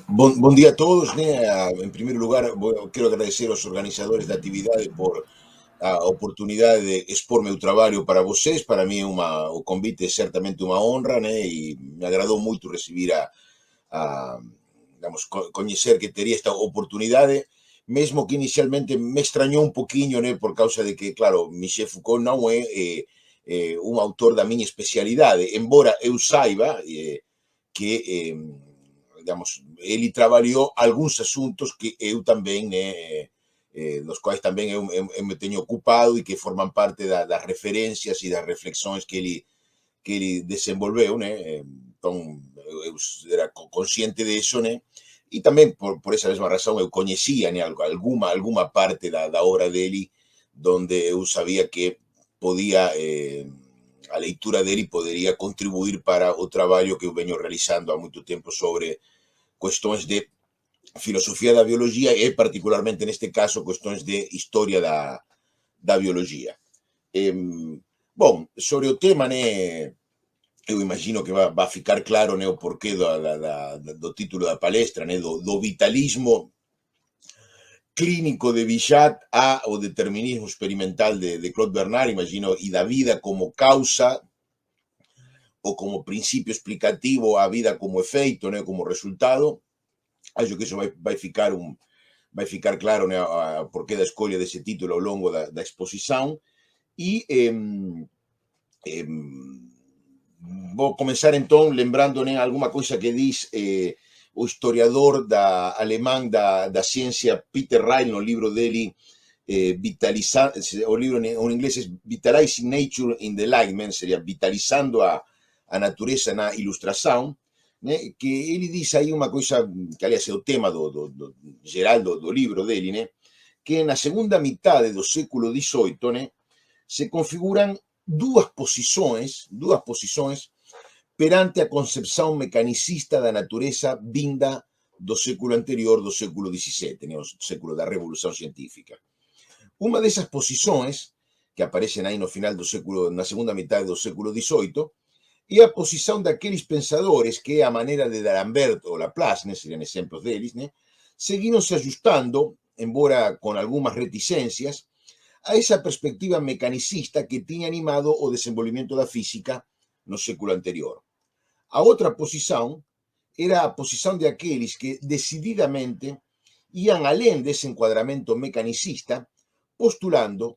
Bom dia a todos, né? Em primeiro lugar, quero agradecer aos organizadores da atividade por a oportunidade de expor meu trabalho para vocês. Para mim, o convite é certamente uma honra, né? E me agradou muito receber digamos, conhecer que teria esta oportunidade, mesmo que inicialmente me extrañou um pouquinho, né? Por causa de que, claro, Michel Foucault não é um autor da minha especialidade, embora eu saiba que digamos, ele trabalhou alguns assuntos que eu também, né, dos quais também eu me tenho ocupado e que formam parte das referências e das reflexões que ele desenvolveu, né? Então, eu era consciente disso, né? E também, por essa mesma razão, eu conhecia, né, alguma parte da obra dele, onde eu sabia que podia, a leitura dele poderia contribuir para o trabalho que eu venho realizando há muito tempo sobre questões de filosofia da biologia e, particularmente neste caso, questões de história da biologia. Bom, sobre o tema, né, eu imagino que vai ficar claro, né, o porquê do título da palestra, né, do vitalismo clínico de Bichat ao determinismo experimental de Claude Bernard, imagino, e da vida como causa ou como principio explicativo, a vida como efeito, né, como resultado. Acho que isso vai ficar claro, né, a porquê da escolha desse título ao longo da exposição. E vou começar então lembrando, né, alguma coisa que diz o historiador alemão da ciência Peter Reil no livro dele, o livro em inglês é Vitalizing Nature in the Enlightenment, seria vitalizando a natureza na ilustração, né, que ele diz aí uma coisa que, aliás, é o tema geral do livro dele, né, que na segunda metade do século XVIII, né, se configuram duas posições perante a concepção mecanicista da natureza vinda do século anterior, do século XVII, né, o século da Revolução Científica. Uma dessas posições, que aparecem aí no final do século, na segunda metade do século XVIII, é a posição daqueles pensadores que, a maneira de D'Alembert ou Laplace, né, seriam exemplos deles, né, seguiram se ajustando, embora com algumas reticências, a essa perspectiva mecanicista que tinha animado o desenvolvimento da física no século anterior. A outra posição era a posição de aqueles que decididamente iam além desse enquadramento mecanicista, postulando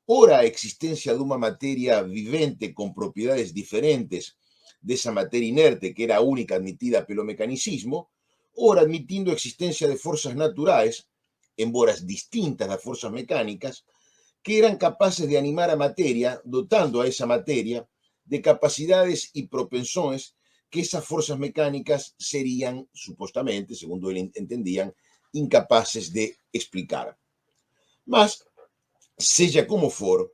ora a existência de uma matéria vivente com propriedades diferentes dessa matéria inerte que era a única admitida pelo mecanicismo, ora admitindo a existência de forças naturais, embora distintas das forças mecânicas, que eran capaces de animar a materia, dotando a esa materia de capacidades y propensiones que esas fuerzas mecánicas serían, supuestamente, según él entendían, incapaces de explicar. Mas, seja como for,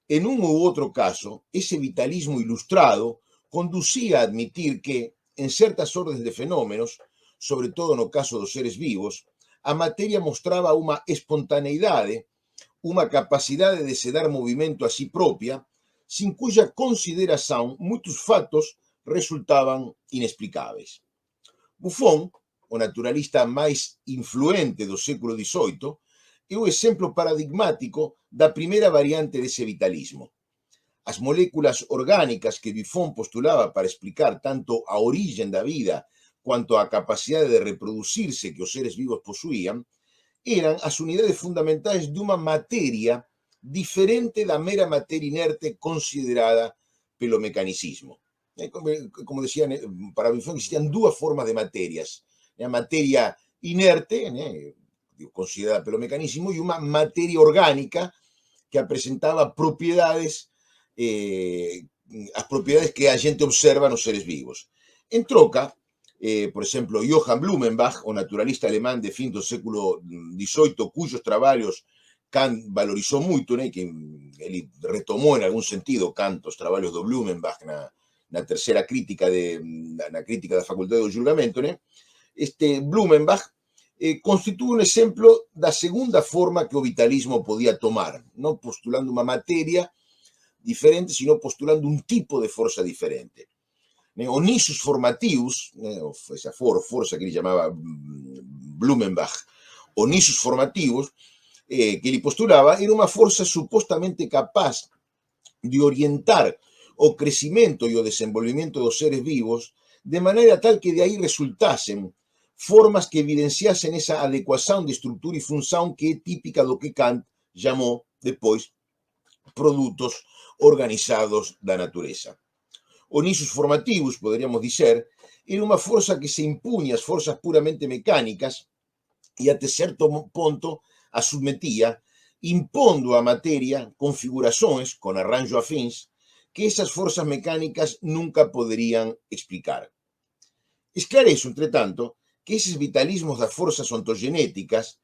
en un u otro caso, ese vitalismo ilustrado conducía a admitir que, en ciertas órdenes de fenómenos, sobre todo no caso dos seres vivos, a materia mostraba uma espontaneidade, uma capacidade de se dar movimento a si própria, sin cuya consideração muitos fatos resultavam inexplicáveis. Buffon, o naturalista mais influente do século XVIII, é o exemplo paradigmático da primeira variante desse vitalismo. As moléculas orgânicas que Buffon postulava para explicar tanto a origem da vida quanto a capacidade de reproduzir-se que os seres vivos possuíam, eran as unidades fundamentais de uma matéria diferente da mera matéria inerte considerada pelo mecanicismo. Como decía, para Buffon existían duas formas de materias. A matéria inerte, considerada pelo mecanismo, e uma matéria orgânica que apresentava propriedades, as propriedades que a gente observa nos seres vivos. En troca, por exemplo, Johann Blumenbach, o naturalista alemán de fin do século XVIII, cuyos trabalhos Kant valorizou muito, né, que ele retomou en algún sentido Kant os traballos do Blumenbach na terceira crítica na crítica da facultade do julgamento, né? Este Blumenbach constitui un exemplo da segunda forma que o vitalismo podía tomar, non postulando unha materia diferente, sino postulando un tipo de forza diferente. o nisus formativus, esa forza que ele chamava Blumenbach, o nisus formativus, que ele postulava, era uma força supostamente capaz de orientar o crecimiento y o desenvolvimiento de los seres vivos de manera tal que de ahí resultasen formas que evidenciasen esa adecuación de estructura y función que es típica de lo que Kant llamó después productos organizados da natureza. O nisus formativus, podríamos decir, era una fuerza que se impuña a las fuerzas puramente mecánicas y hasta cierto punto a submetía, impondo a materia configuraciones con arranjo afins que esas fuerzas mecánicas nunca podrían explicar. Esclarezo, entretanto, que esos vitalismos das fuerzas ontogenéticas,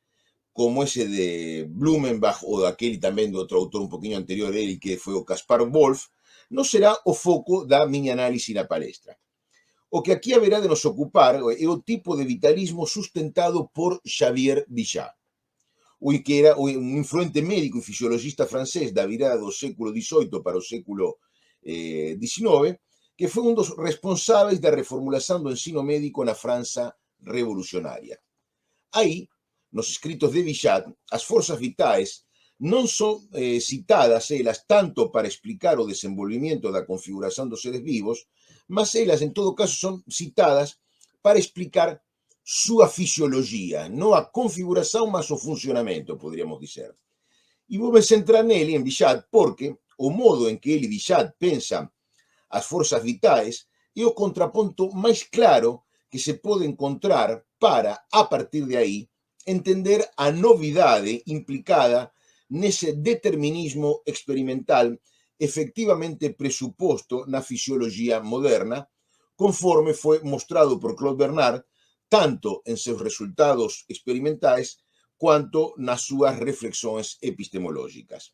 como ese de Blumenbach o de aquel también de otro autor un poquito anterior, el que fue o Caspar Wolff, no será o foco da miña análisis na palestra. O que aquí haberá de nos ocupar é o tipo de vitalismo sustentado por Xavier Bichat, o que era un influente médico e fisiologista francés da virada do século XVIII para o século XIX, que foi un dos responsáveis da reformulación do ensino médico na França revolucionaria. Aí, nos escritos de Bichat, as forzas vitais non son citadas elas tanto para explicar o desenvolvimiento da configuración dos seres vivos, mas elas, en todo caso, son citadas para explicar súa fisiología, non a configuración, mas o funcionamento, podríamos dizer. E vou me centrar nele, en Bichat, porque o modo en que ele, Bichat, pensa as forzas vitais é o contraponto máis claro que se pode encontrar para, a partir de aí, entender a novidade implicada nese determinismo experimental efectivamente presuposto na fisiología moderna, conforme foi mostrado por Claude Bernard, tanto en seus resultados experimentais quanto nas súas reflexões epistemológicas.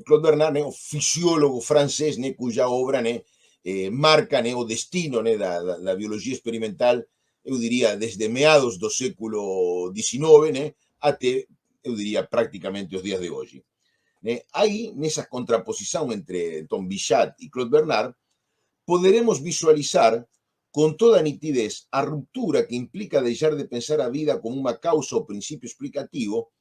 Claude Bernard, o fisiólogo francés, cuja obra marca o destino da biologia experimental, eu diría, desde meados do século XIX até, eu diría, prácticamente os días de hoje. Aí, nessa contraposição entre Tom Bichat e Claude Bernard, poderemos visualizar con toda nitidez a ruptura que implica deixar de pensar a vida como uma causa ou princípio explicativo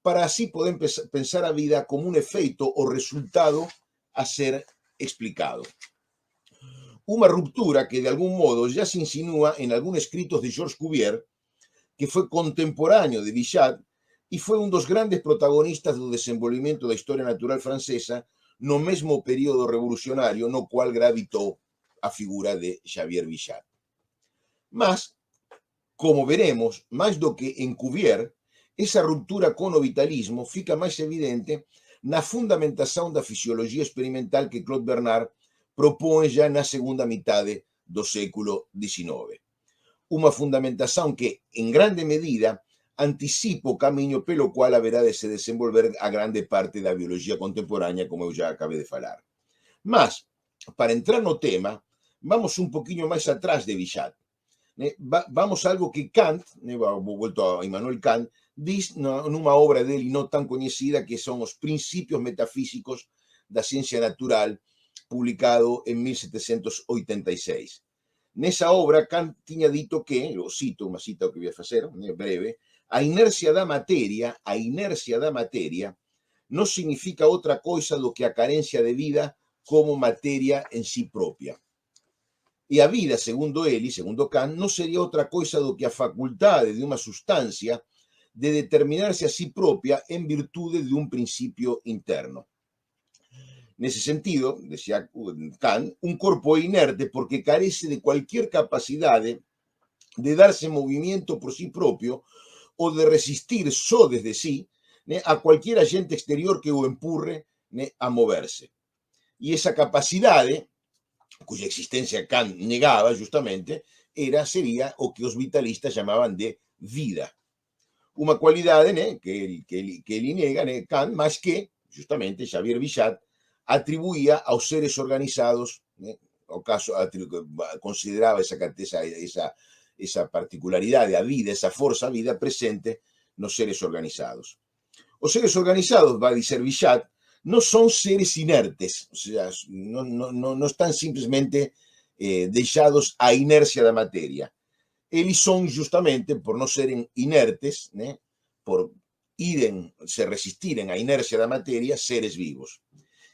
para así poder pensar a vida como un efeito o resultado a ser explicado. Una ruptura que de algún modo ya se insinúa en algunos escritos de Georges Cuvier, que fue contemporáneo de Bichat y fue un dos grandes protagonistas do desenvolvimento da historia natural francesa no mesmo período revolucionario no cual gravitou a figura de Xavier Bichat. Mas, como veremos, máis do que en Cuvier, esa ruptura con o vitalismo fica máis evidente na fundamentación da fisiología experimental que Claude Bernard propõe já na segunda mitade do século XIX. Unha fundamentación que, en grande medida, anticipa o camiño pelo cual haberá de se desenvolver a grande parte da biologia contemporánea, como eu já acabei de falar. Mas, para entrar no tema, vamos un poquinho máis atrás de Bichat. Vamos a algo que Kant, volto a Immanuel Kant, diz nunha obra dele non tan coñecida que son os Principios Metafísicos da Ciencia Natural, publicado en 1786. Nesa obra, Kant tiña dito que, o cito, unha cita que voy a facer, breve, a inercia da materia non significa outra coisa do que a carencia de vida como materia en sí propia. E a vida, segundo ele, segundo Kant, non sería outra coisa do que a facultade de unha sustancia de determinarse a sí propia en virtude de un principio interno. Nese sentido, decía Kant, un corpo é inerte porque carece de cualquier capacidade de darse movimiento por sí propio o de resistir só desde sí a cualquier agente exterior que o empurre a moverse. E esa capacidade, cuya existencia Kant negaba justamente, sería o que os vitalistas llamaban de vida. Unha cualidade que ele nega, Kant, mas que, justamente, Xavier Bichat atribuía aos seres organizados, ao caso, consideraba esa particularidade, a vida, esa forza, a vida presente nos seres organizados. Os seres organizados, va a dizer Bichat, non son seres inertes, o sea, non están simplemente deixados à inércia da matéria. Eles son justamente, por non seren inertes, por se resistirem à inercia da materia, seres vivos.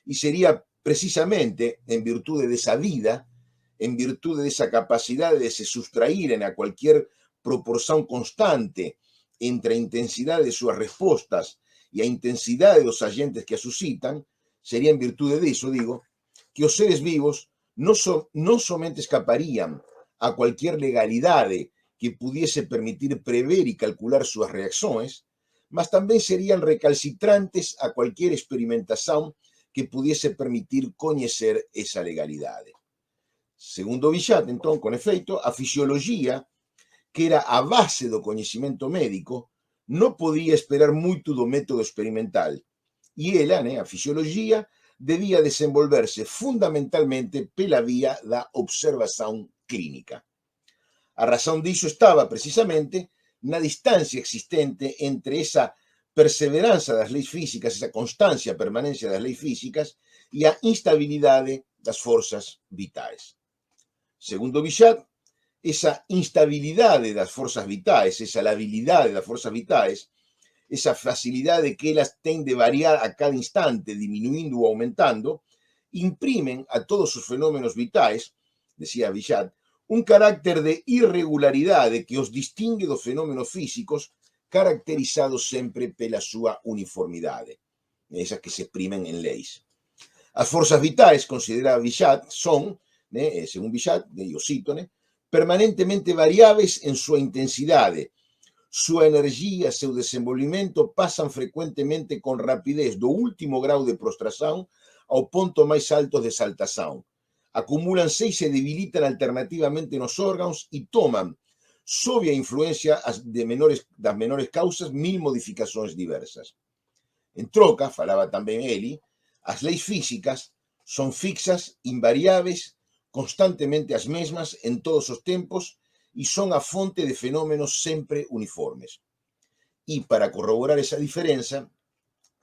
E sería precisamente en virtude desa vida, en virtude desa capacidade de se sustraírem a cualquier proporción constante entre a intensidade de súas respostas e a intensidade dos agentes que as suscitan, sería en virtude disso, digo, que os seres vivos non somente escaparían a cualquier legalidade que pudiese permitir prever e calcular súas reacções, mas tamén serían recalcitrantes a cualquier experimentación que pudiese permitir coñecer esa legalidade. Segundo Bichat, entón, con efeito, a fisioloxía, que era a base do coñecimento médico, non podía esperar moito do método experimental. E ela, a fisioloxía, debía desenvolverse fundamentalmente pela vía da observación clínica. A razón diso estaba, precisamente, na distancia existente entre esa perseveranza das leis físicas, esa constancia, permanencia das leis físicas e a instabilidade das forzas vitais. Segundo Bichat, esa instabilidade das forzas vitais, esa labilidade das forzas vitais, esa facilidade que elas ten de variar a cada instante, diminuindo ou aumentando, imprimen a todos os fenómenos vitais, decía Bichat, un carácter de irregularidade que os distingue dos fenómenos físicos caracterizados sempre pela súa uniformidade, esas que se exprimen en leis. As forzas vitais, considera Bichat, son, según Bichat, eu cito, permanentemente variáveis en súa intensidade. Súa enerxía, seu desenvolvimento pasan frecuentemente con rapidez do último grau de prostración ao ponto máis alto de exaltación. Acumúlanse e se debilitan alternativamente nos órganos e toman, sob a influencia das menores causas, mil modificacións diversas. En troca, falaba tamén Eli, as leis físicas son fixas, invariáveis, constantemente as mesmas en todos os tempos e son a fonte de fenómenos sempre uniformes. E para corroborar esa diferenza,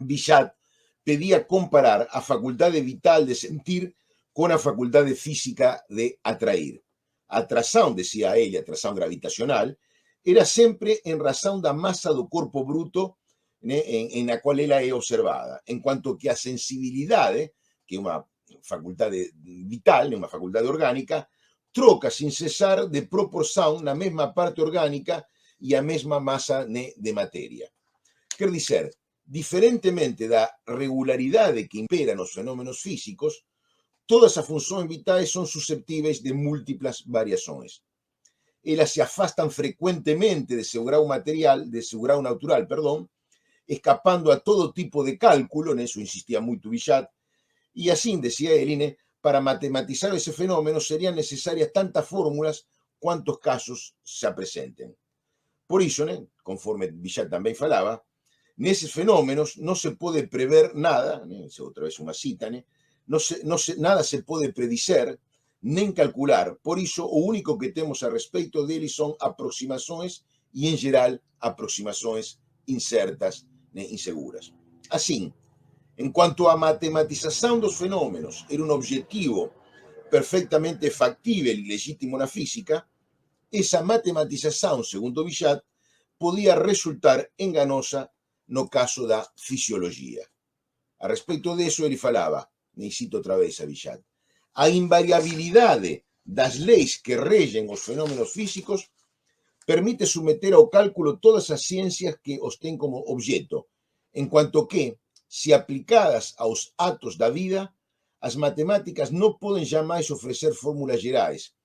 Bichat pedía comparar a facultade vital de sentir con a facultade física de atrair. A atracción, decía ele, a atracción gravitacional, era sempre en razón da masa do corpo bruto en a cual ela é observada, en cuanto que a sensibilidade, que é unha facultade vital, unha facultade orgánica, troca sin cesar de proporción na mesma parte orgánica e a mesma masa de materia. Quer dizer, diferentemente da regularidade que impera nos fenómenos físicos, todas as funções vitais son susceptíveis de múltiplas variações. Elas se afastan frecuentemente de seu grau natural, escapando a todo tipo de cálculo, nisso insistía moito Bichat, e assim, decía Eline, para matematizar ese fenómeno serían necesarias tantas fórmulas cuantos casos se apresenten. Por iso, conforme Bichat tamén falaba, neses fenómenos non se pode prever nada, outra vez unha cita, nada se pode predicer, nen calcular. Por iso, o único que temos a respeito deles son aproximações e, en geral, aproximações incertas, inseguras. Así, en cuanto a matematización dos fenómenos era un objetivo perfectamente factível e legítimo na física, esa matematización, segundo Bichat, podía resultar enganosa no caso da fisioloxía. A respecto deso, ele falaba, e cito outra vez a Bichat, a invariabilidade das leis que regen os fenómenos físicos permite someter ao cálculo todas as ciencias que os ten como objeto, en cuanto que, se aplicadas aos actos da vida, as matemáticas non poden jamais ofrecer fórmulas gerais.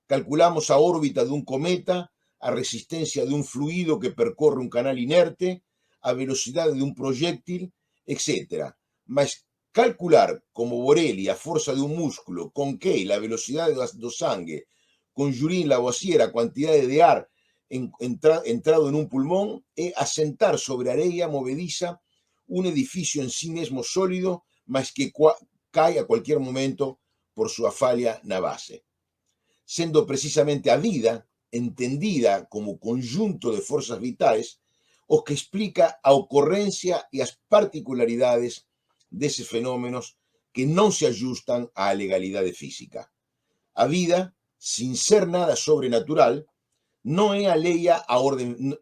Calculamos a órbita dun cometa, a resistencia dun fluido que percorre un canal inerte, a velocidade dun proyectil, etc. Mas calcular, como Borelli, a forza dun músculo, con Key, a velocidade do sangue, con Jurin Lavoisier, a quantidade de ar entrado en un pulmón, é asentar sobre areia movediza un edificio en sí mesmo sólido, mas que cae a cualquier momento por súa falla na base. Sendo precisamente a vida, entendida como conjunto de forzas vitais, o que explica a ocorrencia e as particularidades deses fenómenos que non se ajustan á legalidade física. A vida, sin ser nada sobrenatural, no é alheia a orden,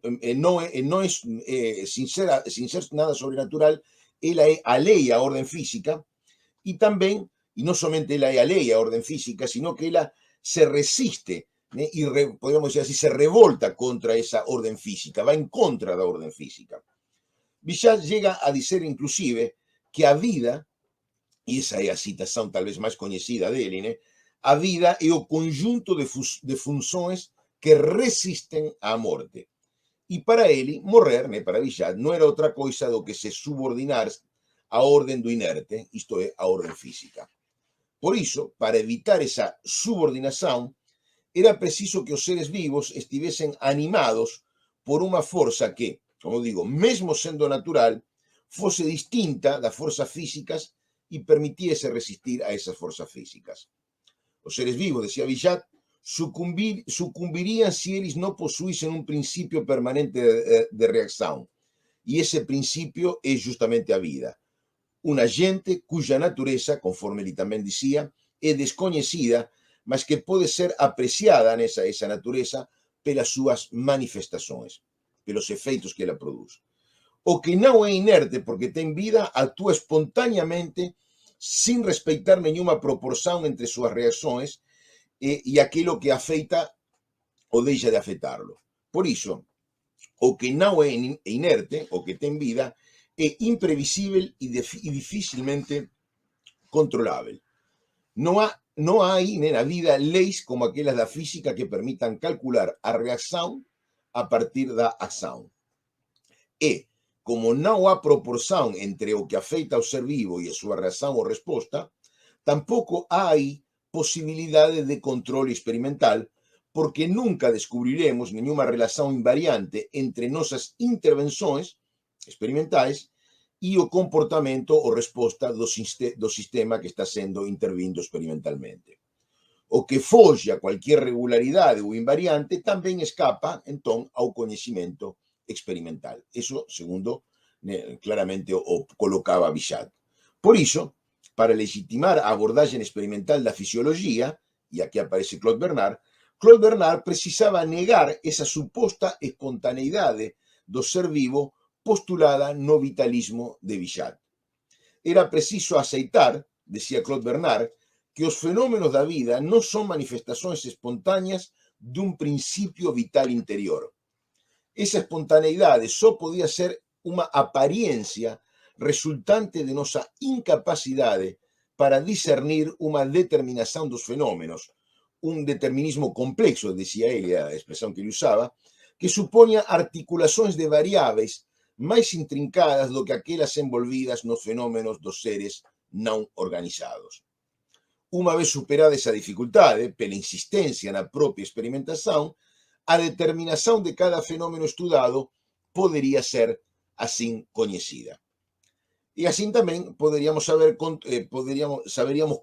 sin ser nada sobrenatural, ela é alheia a orden física y también, y no solamente ela é alheia a orden física, sino que ela se resiste, y podríamos decir así, se revolta contra esa orden física, va en contra da orden física. Bichat llega a decir inclusive que a vida, e esa é a citación tal vez máis coñecida dele, a vida é o conjunto de funções que resisten á morte. E para ele, morrer, para Bichat, non era outra coisa do que se subordinar a orden do inerte, isto é, a orden física. Por iso, para evitar esa subordinación, era preciso que os seres vivos estivesen animados por unha forza que, como digo, mesmo sendo natural, fose distinta das forzas físicas e permitiese resistir a esas forzas físicas. Os seres vivos, decía Bichat, sucumbirían si eles non posuísen un principio permanente de reacción. E ese principio é justamente a vida. Unha xente cuya natureza, conforme ele tamén dicía, é descoñecida, mas que pode ser apreciada nesa esa natureza pelas súas manifestações, pelos efeitos que ela produz. O que non é inerte porque ten vida actúa espontaneamente sin respeitar nenhuma proporción entre súas reacções e aquilo que afeita ou deixa de afetarlo. Por iso, o que non é inerte, o que ten vida, é imprevisível e dificilmente controlável. Non hai na vida leis como aquelas da física que permitan calcular a reacción a partir da acción. E, como non há proporción entre o que afeita ao ser vivo e a súa reacción ou resposta, tampouco hai posibilidade de controle experimental, porque nunca descubriremos nenhuma relación invariante entre nosas intervenções experimentais e o comportamento ou resposta do sistema que está sendo intervindo experimentalmente. O que foge a cualquier regularidade ou invariante tamén escapa, entón, ao coñecimento experimental. Eso, segundo, claramente o colocaba Bichat. Por iso, para legitimar a abordaxe experimental da fisioloxía, e aquí aparece Claude Bernard precisaba negar esa suposta espontaneidade do ser vivo postulada no vitalismo de Bichat. Era preciso aceitar, decía Claude Bernard, que os fenómenos da vida non son manifestações espontáneas dun principio vital interior. Esa espontaneidade só podía ser unha apariencia resultante de nosa incapacidade para discernir unha determinación dos fenómenos, un determinismo complexo, decía ele, a expresión que ele usaba, que supoña articulações de variáveis máis intrincadas do que aquelas envolvidas nos fenómenos dos seres non organizados. Unha vez superada esa dificultade, pela insistencia na propia experimentación, a determinación de cada fenómeno estudado podería ser así coñecida. E así tamén saberíamos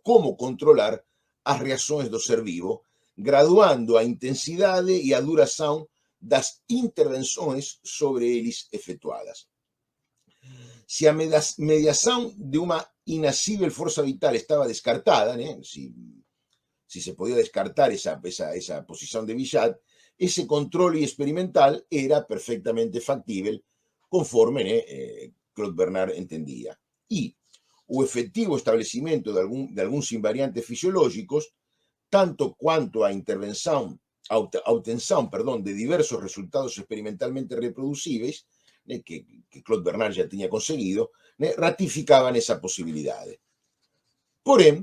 como controlar as reaccións do ser vivo, graduando a intensidade e a duración das intervenções sobre eles efectuadas. Se a mediación de unha inasível forza vital estaba descartada, si se podía descartar esa posición de Bichat, ese control experimental era perfectamente factible conforme Claude Bernard entendía. E o efectivo establecimiento de algúns invariantes fisiológicos, tanto cuanto a obtención de diversos resultados experimentalmente reproducíveis, que Claude Bernard ya tiña conseguido, ratificaban esa posibilidade. Porén,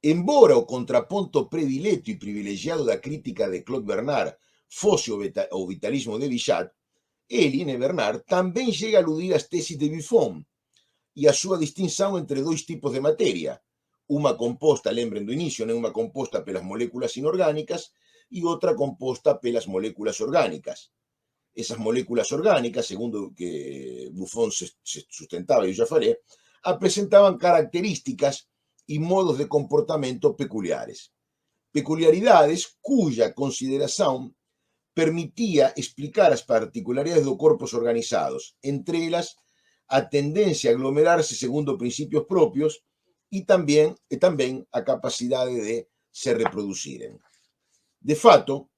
embora o contraponto predileto e privilegiado da crítica de Claude Bernard fose o vitalismo de Bichat, ele, Bernard, tamén chega a aludir as tesis de Buffon e a súa distinción entre dois tipos de materia, unha composta, lembren do inicio, unha composta pelas moléculas inorgánicas e outra composta pelas moléculas orgánicas. Esas moléculas orgánicas, segundo que Buffon se sustentaba, e eu já falei, presentaban características e modos de comportamento peculiares. Peculiaridades cuya consideración permitía explicar as particularidades dos corpos organizados, entre elas a tendencia a aglomerarse segundo principios propios e tamén a capacidade de se reproduciren. De fato,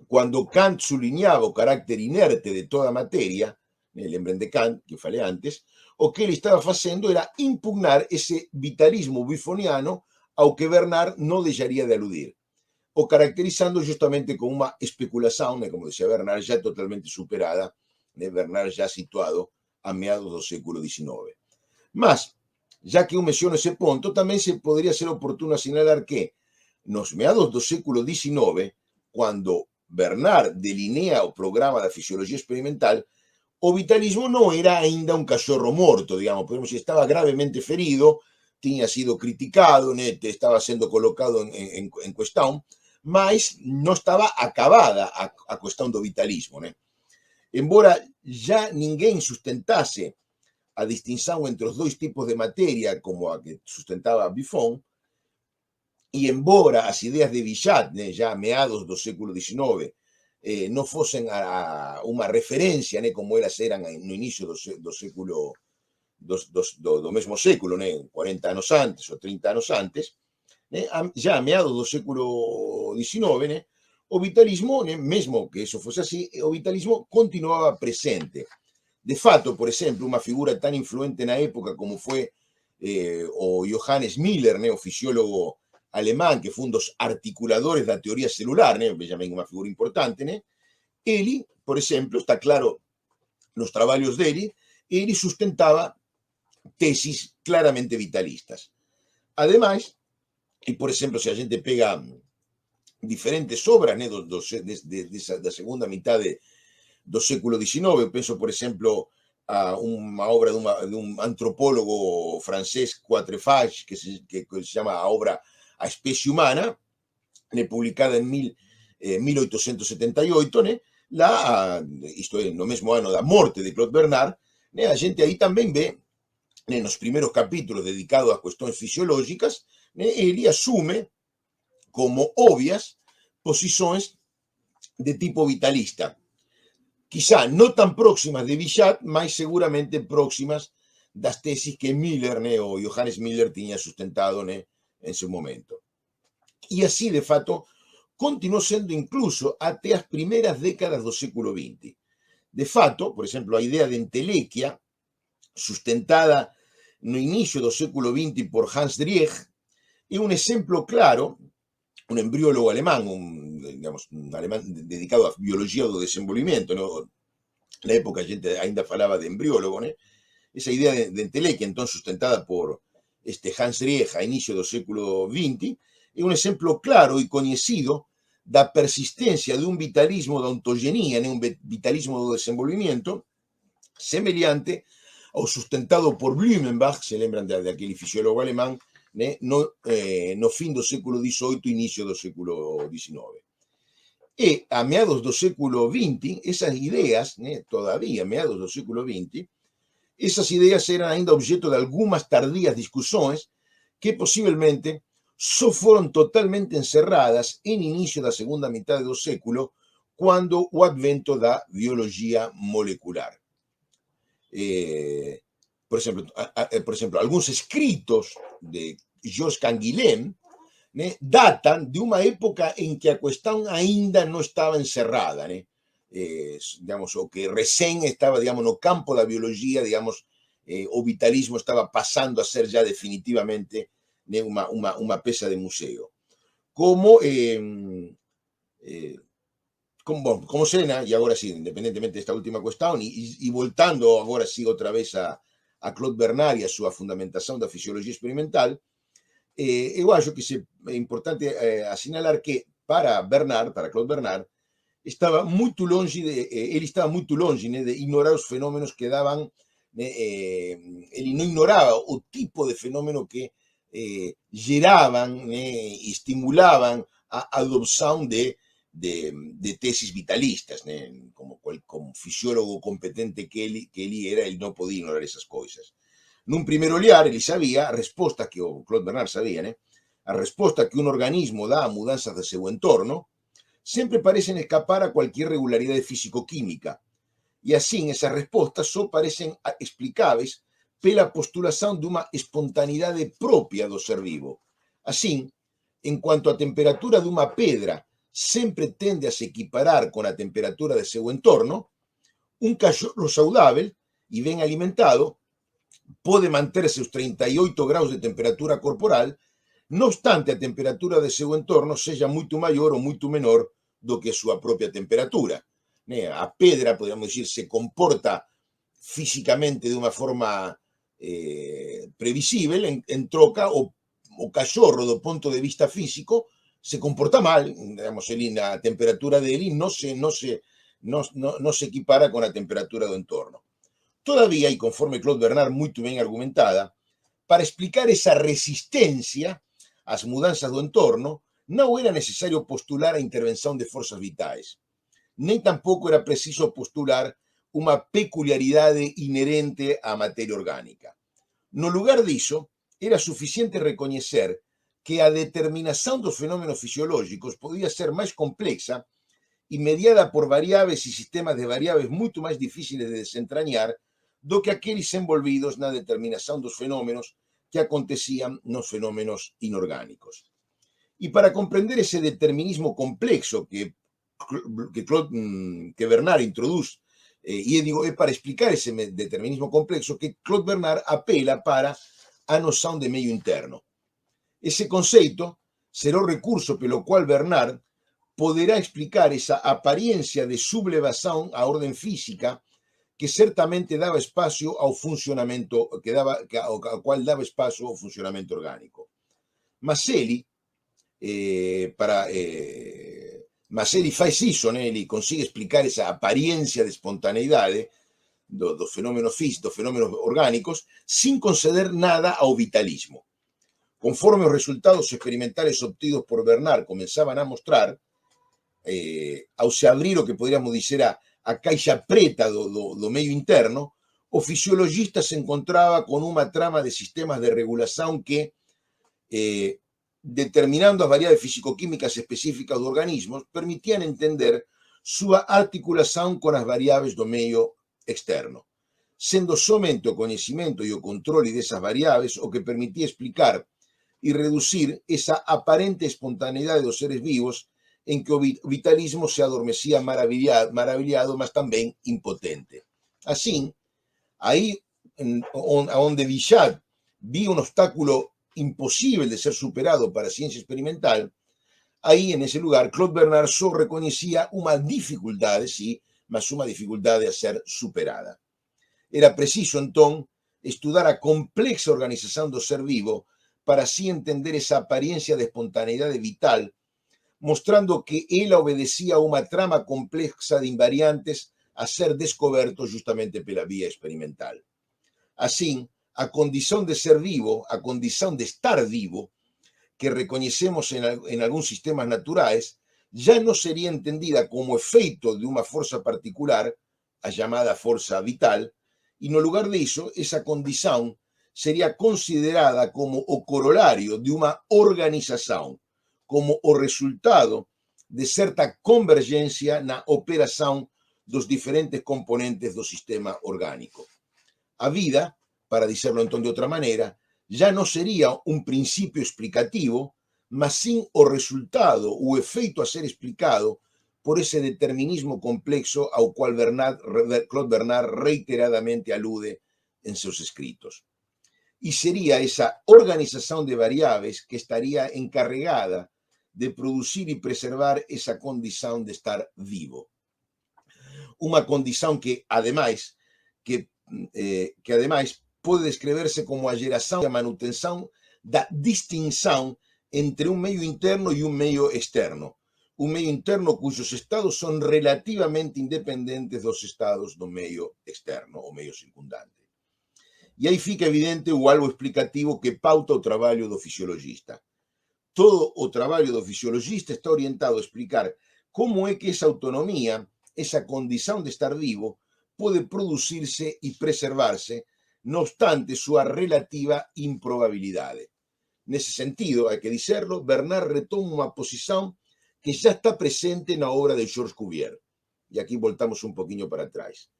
quando Kant sublinhava o carácter inerte de toda materia, lembren de Kant, que falei antes, o que ele estava fazendo era impugnar esse vitalismo buffoniano ao que Bernard não deixaria de aludir, o caracterizando justamente como uma especulação, como decía Bernard, já totalmente superada, Bernard já situado a meados do século XIX. Mas, já que eu menciono esse ponto, também se poderia ser oportuno assinalar que, nos meados do século XIX, quando Bernard delinea o programa da fisiologia experimental, o vitalismo não era ainda um cachorro morto, digamos, podemos dizer, estava gravemente ferido, tinha sido criticado, estava sendo colocado em questão, mas não estava acabada a questão do vitalismo. Embora já ninguém sustentasse a distinção entre os dois tipos de matéria, como a que sustentava Buffon, e embora as ideias de Bichat, já meados do século XIX, não fossem uma referência, como elas eram no início do século, do mesmo século, 40 anos antes ou 30 anos antes, já a meados do século XIX, o vitalismo, mesmo que isso fosse assim, o vitalismo continuava presente. De fato, por exemplo, uma figura tão influente na época como foi o Johannes Miller, o fisiólogo alemán, que foi um dos articuladores da teoria celular, também uma figura importante, ele, por exemplo, está claro nos trabalhos dele, ele sustentava tesis claramente vitalistas. Ademais, e por exemplo, se a gente pega diferentes obras da segunda metade do século XIX, eu penso, por exemplo, a uma obra de um antropólogo francês, Quatrefages, que se chama a obra A Espécie Humana, publicada em 1878, isto é, no mesmo ano da morte de Claude Bernard, a gente aí também vê, nos primeiros capítulos dedicados a questões fisiológicas, ele assume como obvias posições de tipo vitalista. Quizá não tão próximas de Bichat, mas seguramente próximas das tesis que Miller, o Johannes Miller, tinha sustentado em seu momento. E assim, de fato, continuou sendo incluso até as primeiras décadas do século XX. De fato, por exemplo, a ideia de entelequia, sustentada no início do século XX por Hans Driech, é um exemplo claro, um embriólogo alemán, un alemán dedicado a biologia do desenvolvimento, na época a gente ainda falava de embriólogo, esa idea de entelequia, então sustentada por Hans Driech a inicio do século XX, é un exemplo claro e coñecido da persistencia de un vitalismo da ontogenia, un vitalismo do desenvolvimento, semellante ao sustentado por Blumenbach, se lembran de aquele fisiólogo alemán, no fin do século XVIII, inicio do século XIX. E a meados do século XX, esas ideas, todavía a meados do século XX, esas ideas eran ainda objeto de algumas tardías discussões que possivelmente só foram totalmente encerradas em inicio da segunda metade do século, quando o advento da biologia molecular. Por exemplo, alguns escritos de Georges Canguilhem datan de uma época em que a questão ainda não estava encerrada, digamos, o que recém estava, digamos, no campo da biologia, digamos, o vitalismo estava passando a ser já definitivamente uma peça de museu. Como Sena, e agora sim, independentemente desta última questão, e voltando agora sim outra vez a Claude Bernard e a sua fundamentação da fisiologia experimental, eu acho que é importante assinalar que para Claude Bernard, estava muito longe de ignorar os fenômenos que davam, ele não ignorava o tipo de fenômeno que geravam e estimulavam a adopção de tesis vitalistas, como fisiólogo competente que ele era, ele não podia ignorar essas coisas. Num primeiro olhar, ele sabia a resposta que o Claude Bernard sabia, a resposta que um organismo dá a mudanças de seu entorno, sempre parecem escapar a qualquer regularidade físico-química. E assim, essas respostas só parecem explicáveis pela postulação de uma espontaneidade própria do ser vivo. Assim, En cuanto a temperatura de uma pedra sempre tende a se equiparar com a temperatura de seu entorno, um cachorro saudável e bem alimentado pode manter seus 38 graus de temperatura corporal, no obstante a temperatura de seu entorno seja muito maior ou muito menor do que sua própria temperatura. A pedra, podemos dizer, se comporta físicamente de uma forma previsível, en troca o cachorro do ponto de vista físico se comporta mal, digamos, a temperatura dele no se equipara con a temperatura do entorno. Todavía, e conforme Claude Bernard muito ben argumentada, para explicar esa resistencia ás mudanzas do entorno, non era necesario postular a intervención de forzas vitais, nem tampouco era preciso postular unha peculiaridade inherente á materia orgánica. No lugar diso, era suficiente recoñecer que a determinación dos fenómenos fisiológicos podía ser máis complexa e mediada por variables e sistemas de variables moito máis difíciles de desentrañar do que aqueles envolvidos na determinación dos fenómenos que acontecían nos fenómenos inorgánicos. E para comprender ese determinismo complexo que Bernard introduce, e digo, é para explicar ese determinismo complexo que Claude Bernard apela para a noción de medio interno. Ese conceito será o recurso pelo cual Bernard poderá explicar esa apariencia de sublevación á orden física que certamente daba espacio ao funcionamento, ao cual daba espacio ao funcionamento orgánico. Maselli, Maselli faz iso, ele consigue explicar esa apariencia de espontaneidade dos fenómenos físicos, dos fenómenos orgánicos, sin conceder nada ao vitalismo. Conforme os resultados experimentales obtidos por Bernard comenzaban a mostrar, ao se abrir o que poderíamos dizer a caixa preta do medio interno, o fisiologista se encontraba con unha trama de sistemas de regulación que, determinando as variables fisicoquímicas específicas do organismo, permitían entender súa articulación con as variables do medio externo, sendo somente o coñecimento e o controle desas variables o que permitía explicar e reducir esa aparente espontaneidade dos seres vivos en que o vitalismo se adormecía maravillado, mas tamén impotente. Así, aí onde Bichat vi un obstáculo imposible de ser superado para a ciencia experimental, aí, en ese lugar, Claude Bernard só recoñecía unha dificultade, sí, mas unha dificultade a ser superada. Era preciso, entón, estudar a complexa organización do ser vivo para así entender esa apariencia de espontaneidade vital, mostrando que ela obedecía a unha trama complexa de invariantes a ser descobertos justamente pela vía experimental. Así, a condición de ser vivo, a condición de estar vivo, que recoñecemos en algúns sistemas naturais, ya no sería entendida como efeito de unha forza particular, a chamada forza vital, e no lugar diso, esa condición sería considerada como o corolario de unha organización, como o resultado de certa convergencia na operación dos diferentes componentes do sistema orgánico. A vida, para dicirlo entón de outra maneira, ya non sería un principio explicativo, mas sin o resultado, o efeito a ser explicado por ese determinismo complexo ao cual Claude Bernard reiteradamente alude en seus escritos. E sería esa organización de variables que estaría encarregada de producir e preservar esa condición de estar vivo. Unha condición que, ademais, pode descreverse como a xeración e a manutención da distinción entre un medio interno e un medio externo. Un medio interno cuyos estados son relativamente independentes dos estados do medio externo, o medio circundante. E aí fica evidente o algo explicativo que pauta o traballo do fisiologista. Todo o traballo do fisiologista está orientado a explicar como é que esa autonomía, esa condición de estar vivo, pode producirse e preservarse, no obstante súa relativa improbabilidade. Nese sentido, hai que dicerlo, Bernard retoma unha posición que xa está presente na obra de Georges Cuvier. E aquí voltamos un poquinho para atrás.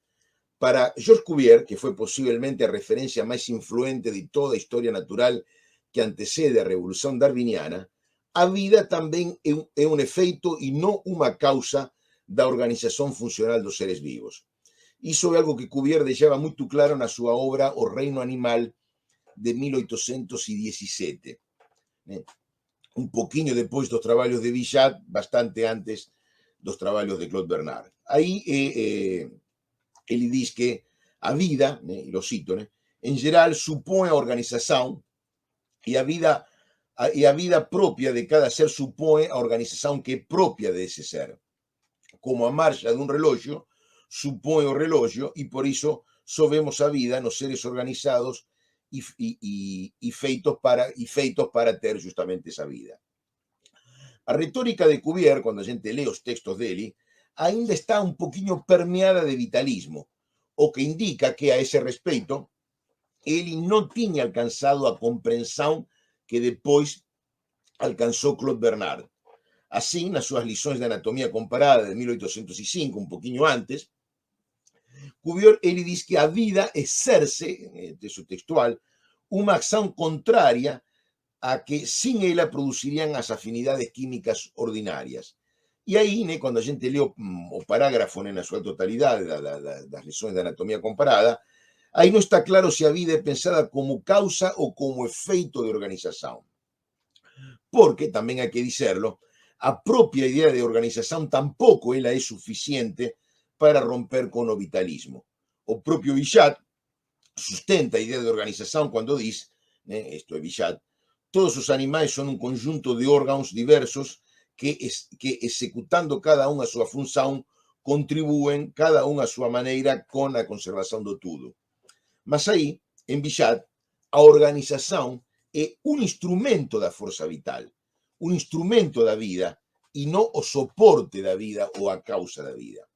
Para Georges Cuvier, que foi posiblemente a referencia máis influente de toda a historia natural que antecede a Revolución Darwiniana, a vida também é um efeito e não uma causa da organização funcional dos seres vivos. Isso é algo que Cuvier deixava muito claro na sua obra O Reino Animal, de 1817. Un poquinho depois dos traballos de Bichat, bastante antes dos traballos de Claude Bernard. Aí ele diz que a vida, e lo cito, em geral supõe a organização e a vida própria de cada ser supõe a organização que é própria desse ser. Como a marcha de um relógio supõe o relógio e por isso só vemos a vida nos seres organizados e feitos para ter justamente essa vida. A retórica de Cuvier, quando a gente lê os textos dele, ainda está um pouquinho permeada de vitalismo, o que indica que a esse respeito ele não tinha alcançado a compreensão que depois alcançou Claude Bernard. Assim, nas suas lições de anatomia comparada de 1805, um pouquinho antes, Cuvier ele diz que a vida exerce, texto textual, uma ação contrária a que sin ela producirían as afinidades químicas ordinarias. E aí, quando a gente lê o parágrafo na sua totalidade das lições de anatomia comparada, aí não está claro se a vida é pensada como causa ou como efeito de organização. Porque, também há que dizerlo, a própria ideia de organização tampouco ela é suficiente para romper con o vitalismo. O propio Bichat sustenta a idea de organización cuando dice, esto es Bichat, todos os animais son un conjunto de órganos diversos que executando cada un a súa función contribúen cada un a súa maneira con a conservación do todo. Mas aí, en Bichat, a organización é un instrumento da forza vital, un instrumento da vida e non o soporte da vida ou a causa da vida.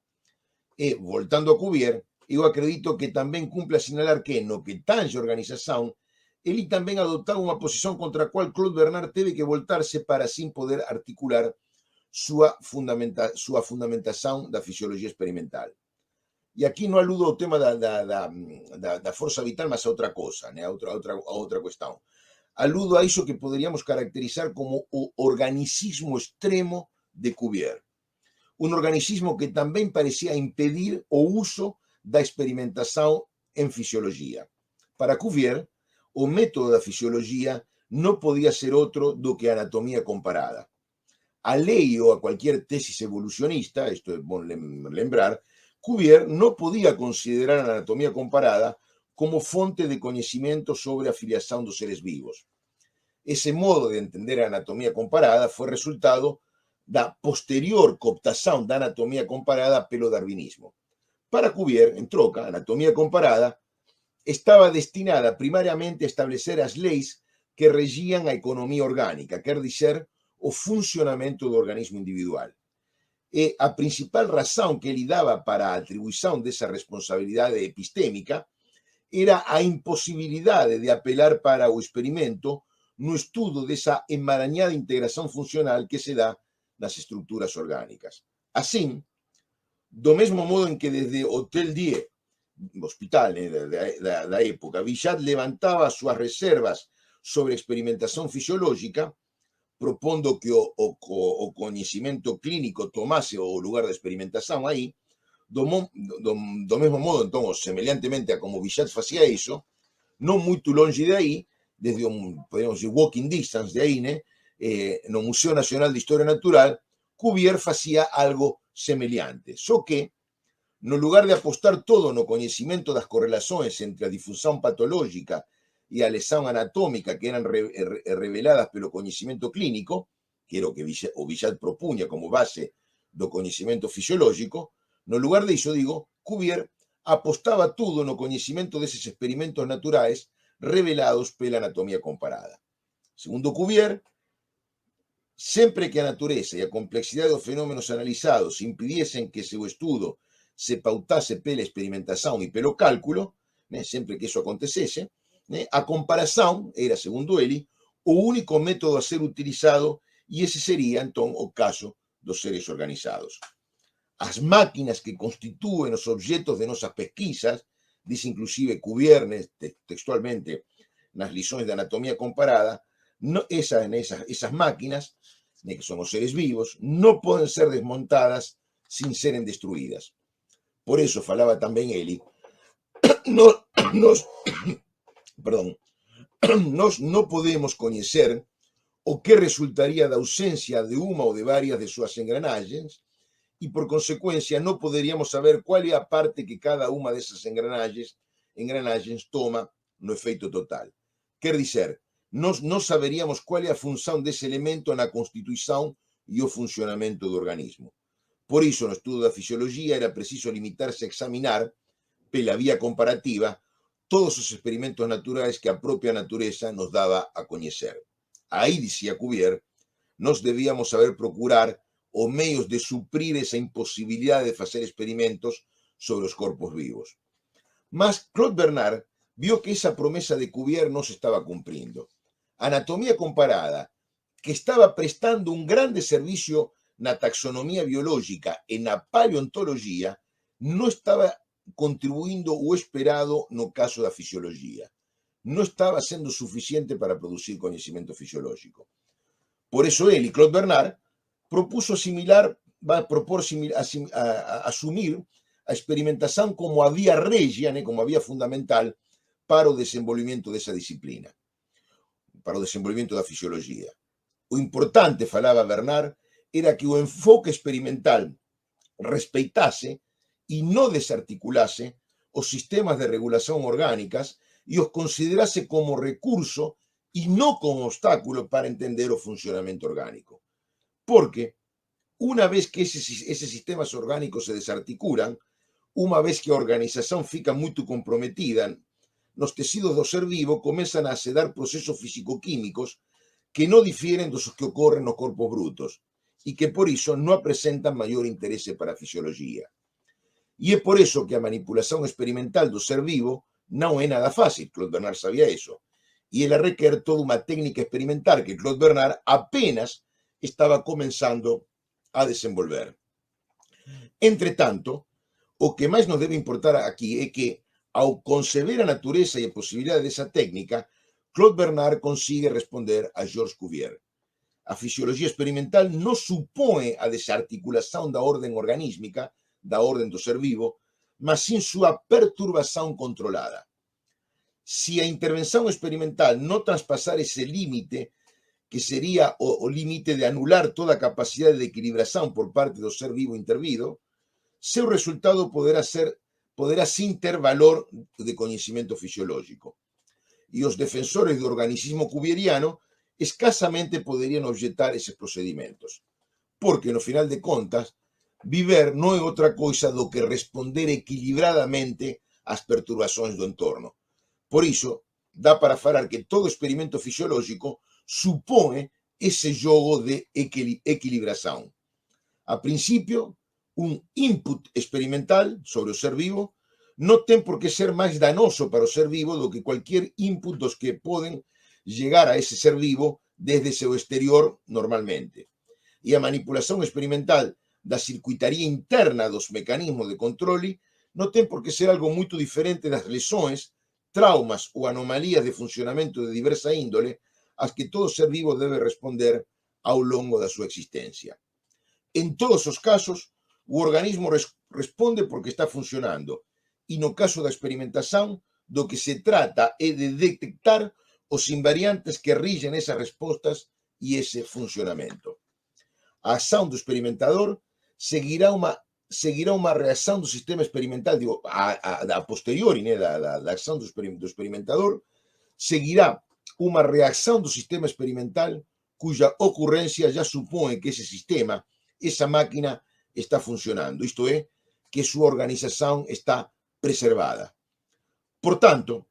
E, voltando a Cuvier, eu acredito que tamén cumple asinalar que, no que tange organización, ele tamén adoptaba unha posición contra a cual Claude Bernard teve que voltarse para así poder articular súa fundamentación da fisioloxía experimental. E aquí non aludo ao tema da forza vital, mas a outra cosa, a outra cuestión. Aludo a iso que poderíamos caracterizar como o organicismo extremo de Cuvier. Un organicismo que tamén parecía impedir o uso da experimentación en fisioloxía. Para Cuvier, o método da fisioloxía non podía ser outro do que a anatomía comparada. A lei ou a cualquier tesis evolucionista, isto é bom lembrar, Cuvier non podía considerar a anatomía comparada como fonte de coñecimento sobre a filiación dos seres vivos. Ese modo de entender a anatomía comparada foi resultado da posterior cooptación da anatomía comparada pelo darwinismo. Para Cuvier, en troca, a anatomía comparada estaba destinada primariamente a establecer as leis que regían a economía orgánica, quer dizer, o funcionamento do organismo individual. E a principal razón que ele daba para a atribuição desa responsabilidade epistémica era a imposibilidade de apelar para o experimento no estudo desa emaranhada integración funcional que se dá nas estruturas orgánicas. Así, do mesmo modo en que desde Hotel Dieu, hospital da época, Bichat levantaba as súas reservas sobre experimentación fisiológica, propondo que o coñecimento clínico tomase o lugar da experimentación aí, do mesmo modo, entón, semelhantemente a como Bichat facía iso, non moito longe de aí, desde podemos dizer, walking distance de aí, no Museo Nacional de Historia Natural, Cuvier facía algo semellante, só que, no lugar de apostar todo no coñecimento das correlações entre a difusión patológica e a lesión anatómica que eran reveladas pelo coñecimento clínico, que era o que o Bichat propuña como base do coñecimento fisiológico, no lugar de iso, Cuvier apostaba tudo no coñecimento deses experimentos naturais revelados pela anatomía comparada. Segundo Cuvier, sempre que a natureza e a complexidade dos fenómenos analizados impidiesen que seu estudo se pautase pela experimentación e pelo cálculo, sempre que iso acontecese, a comparación era, segundo ele, o único método a ser utilizado e ese sería, entón, o caso dos seres organizados. As máquinas que constitúen os objetos de nosas pesquisas, dice inclusive Cuvier textualmente nas lições de anatomía comparada, esas máquinas, que son los seres vivos, no pueden ser desmontadas sin ser destruidas. Por eso falaba también Eli, nós no podemos conocer o que resultaría da ausencia de una o de varias de sus engranajes y por consecuencia no podríamos saber cuál es la parte que cada una de esas engranajes toma no efecto total. Quer dizer, nós no saberíamos cuál es la función de ese elemento en la constitución y o funcionamiento del organismo. Por eso, no estudio de la fisiología era preciso limitarse a examinar, pela vía comparativa, todos los experimentos naturales que a propia naturaleza nos daba a conocer. Ahí, decía Cuvier, nos debíamos saber procurar os medios de suprir esa imposibilidad de hacer experimentos sobre los cuerpos vivos. Mas Claude Bernard vio que esa promesa de Cuvier no se estaba cumpliendo. Anatomía comparada, que estaba prestando un grande servicio na taxonomía biológica e na paleontología, no estaba contribuyendo o esperado no caso da fisiología. No estaba siendo suficiente para producir conocimiento fisiológico. Por eso él y Claude Bernard propuso asumir a experimentación como a vía regia, como a vía fundamental para o desenvolvimiento dessa disciplina, para o desenvolvimiento da fisiología. O importante, falaba Bernard, era que o enfoque experimental respeitase y no desarticulase os sistemas de regulación orgánicas y os considerase como recurso y no como obstáculo para entender o funcionamiento orgánico. Porque una vez que esos sistemas orgánicos se desarticulan, una vez que a organización fica muy comprometida, los tecidos do ser vivo comienzan a se dar procesos físico-químicos que no difieren de los que ocurren los cuerpos brutos y que por eso no presentan mayor interés para a fisiología. Y es por eso que a manipulación experimental do ser vivo no es nada fácil. Claude Bernard sabía eso. Y él requiere toda una técnica experimental que Claude Bernard apenas estaba comenzando a desenvolver. Entre tanto, o que más nos debe importar aquí es que, ao conceber a natureza y a posibilidad de esa técnica, Claude Bernard consigue responder a Georges Cuvier. A fisiología experimental no supone a desarticulación da orden organísmica, da orden do ser vivo, mas sin su perturbación controlada. Si a intervención experimental no traspasar ese límite, que sería o límite de anular toda capacidad de equilibración por parte do ser vivo intervido, seu resultado poderá sin ter valor de conocimiento fisiológico. Y los defensores del organismo cuvieriano escasamente podrían objetar esos procedimientos, porque no final de contas, viver no es otra cosa do que responder equilibradamente ás perturbaciones do entorno. Por eso, dá para falar que todo experimento fisiológico supone ese jogo de equilibración. A principio, un input experimental sobre o ser vivo no ten por qué ser más danoso para o ser vivo do que cualquier input dos que poden llegar a ese ser vivo desde seu exterior normalmente. E a manipulación experimental da circuitaría interna dos mecanismos de controle no ten por qué ser algo muito diferente das lesões, traumas ou anomalías de funcionamento de diversa índole as que todo ser vivo debe responder ao longo da súa existencia. En todos os casos, o organismo responde porque está funcionando, e no caso da experimentación, do que se trata é de detectar os invariantes que rigen esas respostas e ese funcionamento. A acción do experimentador seguirá uma reacción do sistema experimental, a posteriori, da acción do experimentador, seguirá uma reacción do sistema experimental cuya ocurrencia ya supone que ese sistema, esa máquina, está funcionando, isto é, que su organización está preservada. Por tanto,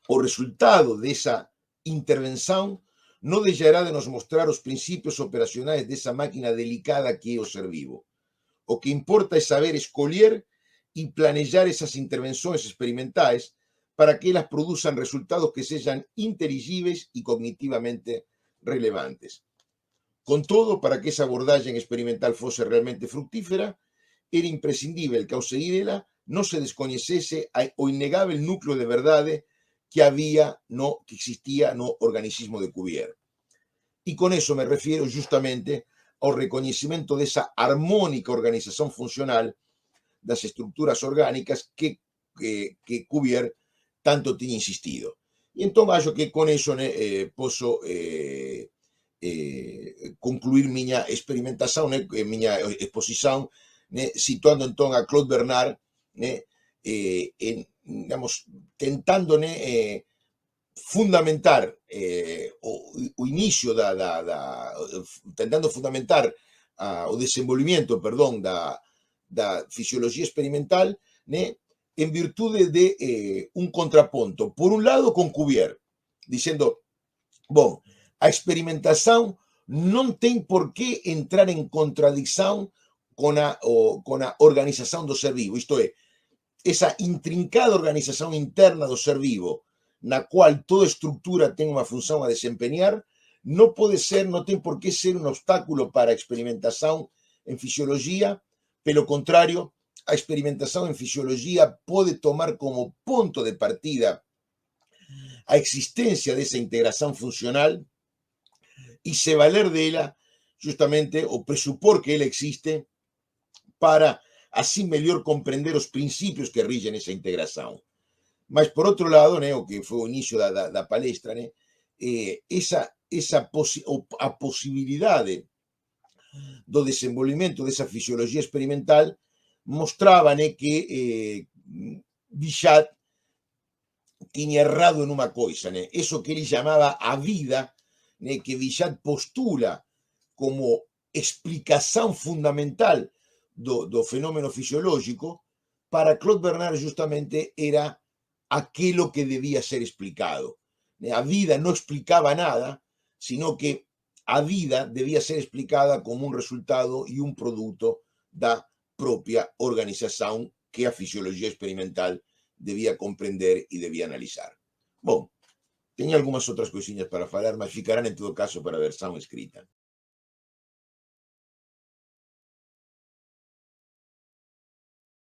o resultado dessa intervención no deixará de nos mostrar os principios operacionais dessa máquina delicada que é o ser vivo. O que importa é saber escolher e planejar esas intervenções experimentais para que elas produzan resultados que sejam inteligíveis e cognitivamente relevantes. Con todo, para que esa abordaje experimental fose realmente fructífera, era imprescindible que ao seguir ela no se descoñecese o innegable núcleo de verdade que existía no organismo de Cuvier. E con eso me refiero justamente ao reconhecimento dessa harmónica organização funcional das estruturas orgánicas que Cuvier tanto tinha insistido. E então acho que con eso posso concluir miña experimentación, miña exposición, situando entón a Claude Bernard, digamos, tentando fundamentar o inicio tentando fundamentar o desenvolvimento, perdón, da fisiologia experimental, en virtude de un contraponto. Por un lado, con Cuvier, diciendo, bom, a experimentación non ten por que entrar en contradicción con a organización do ser vivo, isto é, esa intrincada organización interna do ser vivo, na cual toda estructura ten unha función a desempeñar, non pode ser, non ten por que ser un obstáculo para a experimentación en fisiología, pelo contrario, a experimentación en fisiología pode tomar como punto de partida a existencia desa integración funcional e se valer dela, justamente, o presupor que ela existe para así mellor comprender os principios que rigen esa integración. Mas, por outro lado, o que foi o inicio da palestra, a posibilidade do desenvolvimento desa fisiologia experimental mostraba que Bichat tiña errado en unha coisa, eso que ele chamaba a vida, que Bichat postula como explicación fundamental do fenómeno fisiológico, para Claude Bernard justamente era aquilo que debía ser explicado. A vida no explicaba nada, sino que a vida debía ser explicada como un resultado e un produto da propia organización que a fisiología experimental debía comprender e debía analizar. Bom, teño algunhas outras coisinhas para falar, mas ficarán en todo caso para a versão escrita.